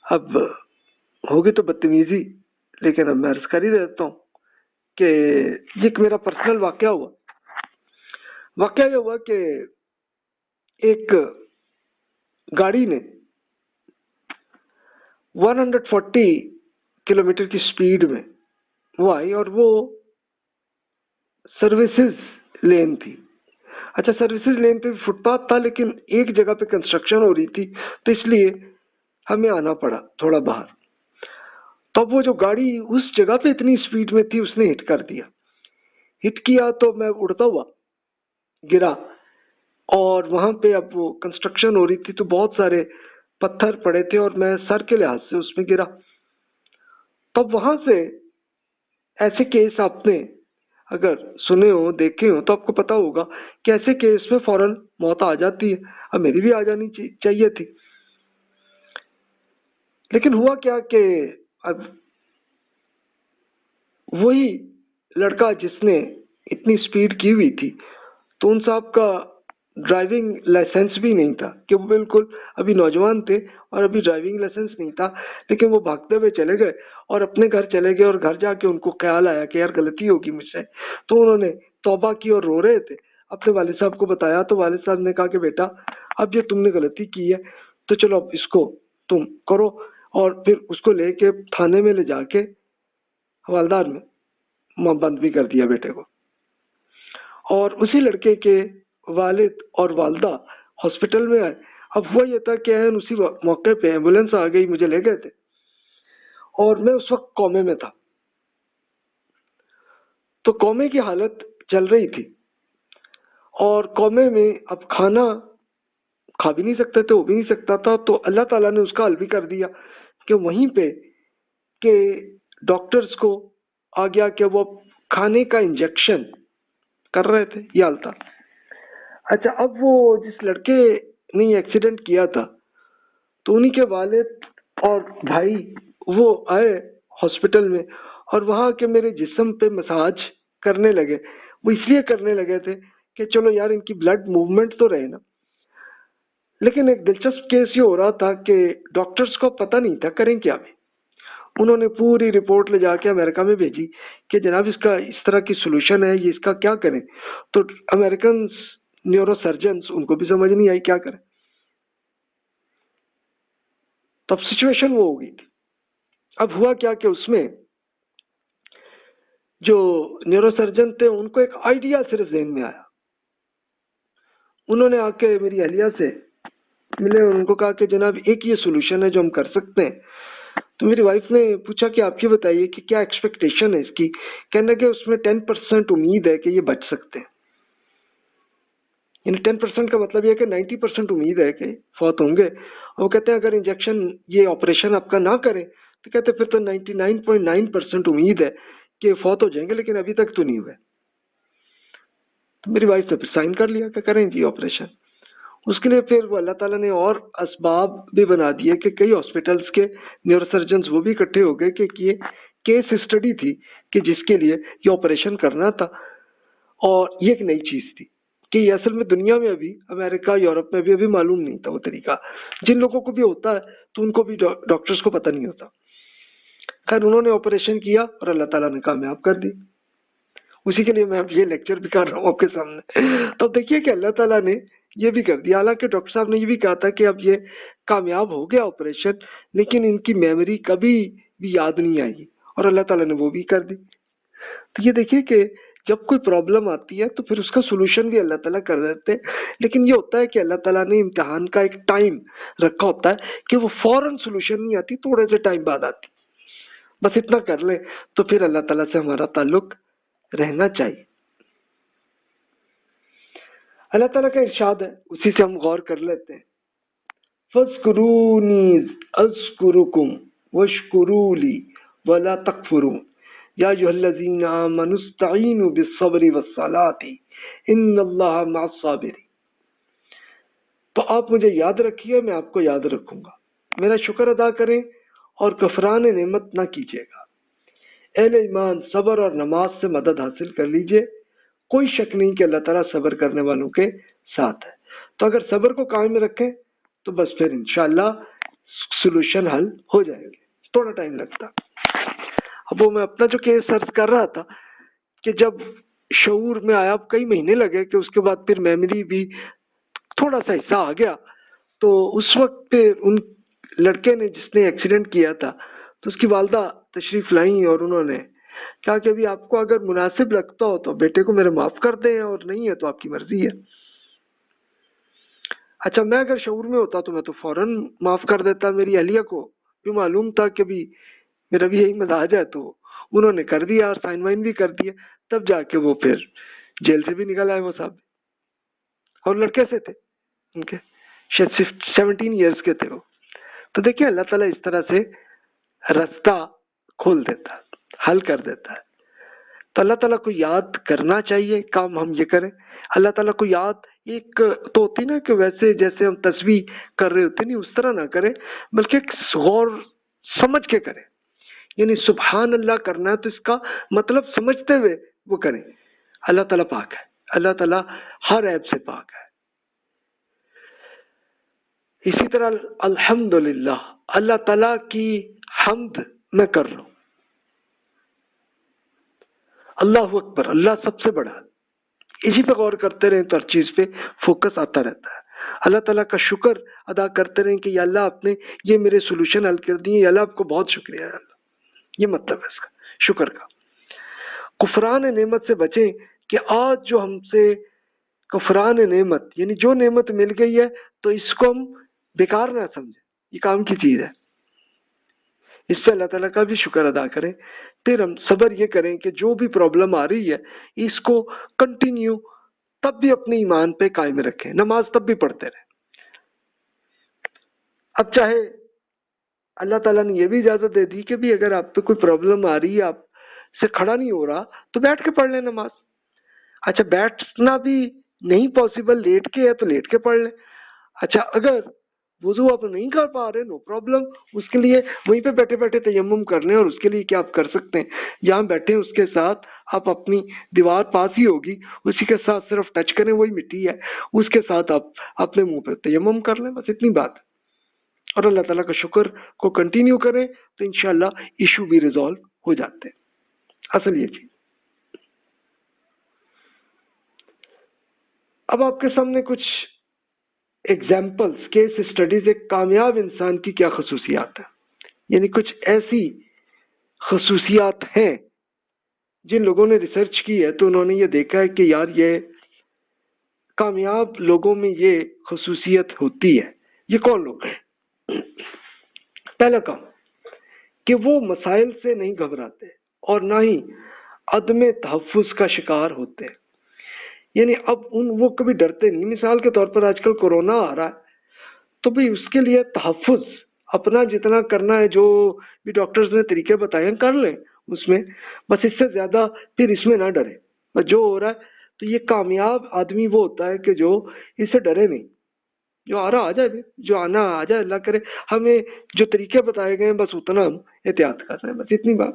اب ہوگی تو بدتمیزی، لیکن اب میں عرض کر ہی دیتا ہوں کہ یہ ایک میرا پرسنل واقعہ ہوا۔ واقعہ یہ ہوا کہ ایک گاڑی نے 140 کلومیٹر کی سپیڈ میں وہ آئی، اور وہ سروسز لین تھی۔ اچھا، سروسز لین پہ فٹ پاتھ تھا، لیکن ایک جگہ پہ کنسٹرکشن ہو رہی تھی، تو اس لیے ہمیں آنا پڑا تھوڑا باہر۔ تب وہ جو گاڑی اس جگہ پہ اتنی سپیڈ میں تھی، اس نے ہٹ کر دیا۔ ہٹ کیا تو میں اڑتا ہوا گرا، اور وہاں پہ اب وہ کنسٹرکشن ہو رہی تھی تو بہت سارے پتھر پڑے تھے، اور میں سر کے لحاظ سے اس میں گرا۔ تب وہاں سے ایسے کیس آپ نے اگر سنے ہو، دیکھے ہو، تو آپ کو پتا ہوگا کہ ایسے کیس میں فوراً موت آ جاتی ہے۔ اب میری بھی آ جانی چاہیے تھی، لیکن ہوا کیا کہ اب وہی لڑکا جس نے اتنی سپیڈ کی ہوئی تھی، تو ان صاحب کا ڈرائیونگ لائسنس بھی نہیں تھا، کہ وہ بالکل ابھی نوجوان تھے اور ابھی ڈرائیونگ لائسنس نہیں تھا، لیکن وہ بھاگتے ہوئے چلے گئے اور اپنے گھر چلے گئے، اور گھر جا کے ان کو خیال آیا کہ یار غلطی ہوگی مجھ سے، تو انہوں نے توبہ کی اور رو رہے تھے، اپنے والد صاحب کو بتایا، تو والد صاحب نے کہا کہ بیٹا اب یہ تم نے غلطی کی ہے تو چلو اب اس کو تم کرو، اور پھر اس کو لے کے تھانے میں لے جا کے حوالدار میں بند بھی کر دیا بیٹے کو۔ اور اسی لڑکے کے والد اور والدہ ہاسپٹل میں آئے۔ اب ہوا یہ تھا کہ اسی موقع پہ ایمبولینس آ گئی، مجھے لے گئے تھے، اور میں اس وقت کومے میں تھا۔ تو کومے کی حالت چل رہی تھی، اور کومے میں اب کھانا کھا بھی نہیں سکتے تھے، ہو بھی نہیں سکتا تھا، تو اللہ تعالیٰ نے اس کا حل بھی کر دیا کہ وہیں پہ کہ ڈاکٹرز کو آ گیا کہ وہ کھانے کا انجیکشن کر رہے تھے، یہ حال تھا۔ اچھا، اب وہ جس لڑکے نے ایکسیڈنٹ کیا تھا، تو انہی کے والد اور بھائی وہ آئے ہاسپٹل میں، اور وہاں کے میرے جسم پہ مساج کرنے لگے۔ وہ اس لیے کرنے لگے تھے کہ چلو یار ان کی بلڈ موومنٹ تو رہے نا۔ لیکن ایک دلچسپ کیس یہ ہو رہا تھا کہ ڈاکٹرز کو پتہ نہیں تھا کریں کیا بھی۔ انہوں نے پوری رپورٹ لے جا کے امریکہ میں بھیجی کہ جناب اس کا اس طرح کی سولوشن ہے، یہ اس کا کیا کریں۔ تو امریکنز نیورو سرجنز، ان کو بھی سمجھ نہیں آئی کیا کریں۔ تب سچویشن وہ ہو گئی تھی۔ اب ہوا کیا کہ اس میں جو نیورو سرجن تھے، ان کو ایک آئیڈیا صرف ذہن میں آیا۔ انہوں نے آ کے میری اہلیہ سے ملے، ان کو کہا کہ جناب ایک یہ سولوشن ہے جو ہم کر سکتے ہیں۔ تو میری وائف نے پوچھا کہ آپ یہ بتائیے کہ کیا ایکسپیکٹیشن ہے اس کی۔ کہنے کہ اس میں 10% امید ہے کہ یہ بچ سکتے ہیں، یعنی 10% کا مطلب یہ ہے کہ 90% امید ہے کہ فوت ہوں گے۔ وہ کہتے ہیں اگر انجیکشن یہ آپریشن آپ کا نہ کریں تو کہتے ہیں پھر تو 99.9% امید ہے کہ فوت ہو جائیں گے، لیکن ابھی تک تو نہیں ہوئے۔ تو میری وائف نے پھر سائن کر لیا کہ کریں جی آپریشن۔ اس کے لیے پھر وہ اللہ تعالیٰ نے اور اسباب بھی بنا دیے کہ کئی ہاسپٹلس کے نیورو سرجنز وہ بھی اکٹھے ہو گئے کہ یہ کیس اسٹڈی تھی کہ جس کے لیے یہ آپریشن کرنا تھا، اور یہ ایک نئی چیز تھی کہ یہ اصل میں دنیا میں ابھی امریکہ یورپ میں بھی ابھی معلوم نہیں تھا وہ طریقہ۔ جن لوگوں کو بھی ہوتا ہے تو ان کو بھی ڈاکٹرز کو پتہ نہیں ہوتا۔ خیر انہوں نے آپریشن کیا اور اللہ تعالیٰ نے کامیاب کر دی۔ اسی کے لیے میں اب یہ لیکچر بھی کر رہا ہوں آپ کے سامنے۔ تو دیکھیے کہ اللہ تعالیٰ نے یہ بھی کر دیا۔ حالانکہ ڈاکٹر صاحب نے یہ بھی کہا تھا کہ اب یہ کامیاب ہو گیا آپریشن، لیکن ان کی میموری کبھی بھی یاد نہیں آئی، اور اللہ تعالیٰ نے وہ بھی کر دی۔ تو یہ دیکھیے کہ جب کوئی پرابلم آتی ہے تو پھر اس کا سولوشن بھی اللہ تعالیٰ کر دیتے ہیں، لیکن یہ ہوتا ہے کہ اللہ تعالیٰ نے امتحان کا ایک ٹائم رکھا ہوتا ہے کہ وہ فوراً سولوشن نہیں آتی، تھوڑے سے ٹائم بعد آتی۔ بس اتنا کر لیں تو پھر اللہ تعالیٰ سے ہمارا تعلق رہنا چاہیے۔ اللہ تعالیٰ کا ارشاد ہے، اسی سے ہم غور کر لیتے ہیں۔ فَاذْكُرُونِي أَذْكُرُكُمْ وَاشْكُرُوا لِي وَلَا تَكْفُرُونِ یا ایھا الذین آمنوا استعینوا بالصبر والصلاة ان اللہ مع الصابرین۔ تو آپ مجھے یاد رکھیے، میں آپ کو یاد رکھوں گا، میرا شکر ادا کریں اور کفران نعمت نہ کیجیے گا۔ اہل ایمان صبر اور نماز سے مدد حاصل کر لیجئے، کوئی شک نہیں کہ اللہ تعالیٰ صبر کرنے والوں کے ساتھ ہے۔ تو اگر صبر کو قائم رکھیں تو بس پھر انشاءاللہ سولوشن حل ہو جائیں گے، تھوڑا ٹائم لگتا۔ اب وہ میں اپنا جو کیس سرچ کر رہا تھا کہ جب شعور میں آیا، اب کئی مہینے لگے کہ اس کے بعد پھر میموری بھی تھوڑا سا حصہ آ گیا، تو اس وقت پہ ان لڑکے نے جس نے ایکسیڈنٹ کیا تھا تو اس کی والدہ تشریف لائیں اور انہوں نے کہا کہ ابھی آپ کو اگر مناسب لگتا ہو تو بیٹے کو میرے معاف کر دیں، اور نہیں ہے تو آپ کی مرضی ہے۔ اچھا، میں اگر شعور میں ہوتا تو میں تو فوراً معاف کر دیتا، میری اہلیہ کو بھی معلوم تھا کہ بھی میرا بھی یہی مزاج ہے، تو انہوں نے کر دیا اور سائن وائن بھی کر دیا، تب جا کے وہ پھر جیل سے بھی نکل آئے وہ صاحب، اور لڑکے سے تھے ان کے شاید 17 ایئرس کے تھے وہ۔ تو دیکھیں اللہ تعالیٰ اس طرح سے راستہ کھول دیتا ہے، حل کر دیتا ہے۔ تو اللہ تعالیٰ کو یاد کرنا چاہیے، کام ہم یہ کریں۔ اللہ تعالیٰ کو یاد ایک تو ہوتی نا کہ ویسے جیسے ہم تسبیح کر رہے ہوتے، نہیں اس طرح نہ کریں، بلکہ ایک غور سمجھ کے کریں۔ یعنی سبحان اللہ کرنا ہے تو اس کا مطلب سمجھتے ہوئے وہ کریں۔ اللہ تعالیٰ پاک ہے، اللہ تعالیٰ ہر عیب سے پاک ہے۔ اسی طرح الحمدللہ، اللہ تعالیٰ کی حمد میں کر رہا ہوں، اللہ اکبر، اللہ سب سے بڑا۔ اسی پہ غور کرتے رہیں تو ہر چیز پہ فوکس آتا رہتا ہے۔ اللہ تعالیٰ کا شکر ادا کرتے رہیں کہ یا اللہ آپ نے یہ میرے سولوشن حل کر دیے، یا اللہ آپ کو بہت شکریہ ہے اللہ۔ یہ مطلب ہے اس کا، شکر کا۔ کفران نعمت سے بچیں کہ آج جو ہم سے کفران نعمت، یعنی جو نعمت مل گئی ہے تو اس کو ہم بیکار نہ سمجھیں، یہ کام کی چیز ہے، اس سے اللہ تعالیٰ کا بھی شکر ادا کریں۔ پھر ہم صبر یہ کریں کہ جو بھی پرابلم آ رہی ہے اس کو کنٹینیو تب بھی اپنے ایمان پہ قائم رکھیں، نماز تب بھی پڑھتے رہیں۔ اب چاہے اللہ تعالیٰ نے یہ بھی اجازت دے دی کہ بھی اگر آپ پہ کوئی پرابلم آ رہی ہے، آپ سے کھڑا نہیں ہو رہا، تو بیٹھ کے پڑھ لیں نماز۔ اچھا، بیٹھنا بھی نہیں پاسبل، لیٹ کے ہے تو لیٹ کے پڑھ لیں۔ اچھا، اگر وضو آپ نہیں کر پا رہے، نو پرابلم، اس کے لیے وہیں پہ بیٹھے بیٹھے تیمم کر لیں، اور اس کے لیے کیا آپ کر سکتے ہیں، جہاں بیٹھے اس کے ساتھ آپ اپنی دیوار پاس ہی ہوگی، اسی کے ساتھ صرف ٹچ کریں، وہی مٹی ہے، اس کے ساتھ آپ اپنے منہ پہ تیمم کر لیں، بس اتنی بات ہے۔ اور اللہ تعالیٰ کا شکر کو کنٹینیو کریں تو انشاءاللہ ایشو بھی ریزالو ہو جاتے ہیں، اصل یہ چیز۔ اب آپ کے سامنے کچھ ایگزامپلس، کیس اسٹڈیز، ایک کامیاب انسان کی کیا خصوصیات ہیں، یعنی کچھ ایسی خصوصیات ہیں جن لوگوں نے ریسرچ کی ہے تو انہوں نے یہ دیکھا ہے کہ یار یہ کامیاب لوگوں میں یہ خصوصیت ہوتی ہے۔ یہ کون لوگ ہیں؟ پہلا کام کہ وہ مسائل سے نہیں گھبراتے اور نہ ہی عدم تحفظ کا شکار ہوتے ہیں، یعنی اب وہ کبھی ڈرتے نہیں۔ مثال کے طور پر آج کل کورونا آ رہا ہے تو بھی اس کے لیے تحفظ اپنا جتنا کرنا ہے، جو بھی ڈاکٹرز نے طریقے بتائے ہیں کر لیں اس میں، بس اس سے زیادہ پھر اس میں نہ ڈرے، بس جو ہو رہا ہے۔ تو یہ کامیاب آدمی وہ ہوتا ہے کہ جو اس سے ڈرے نہیں، جو آ رہا آ جائے، جو آنا آ جائے، اللہ کرے ہمیں جو طریقے بتائے گئے ہیں بس اتنا ہم احتیاط کر رہے ہیں، بس اتنی بات۔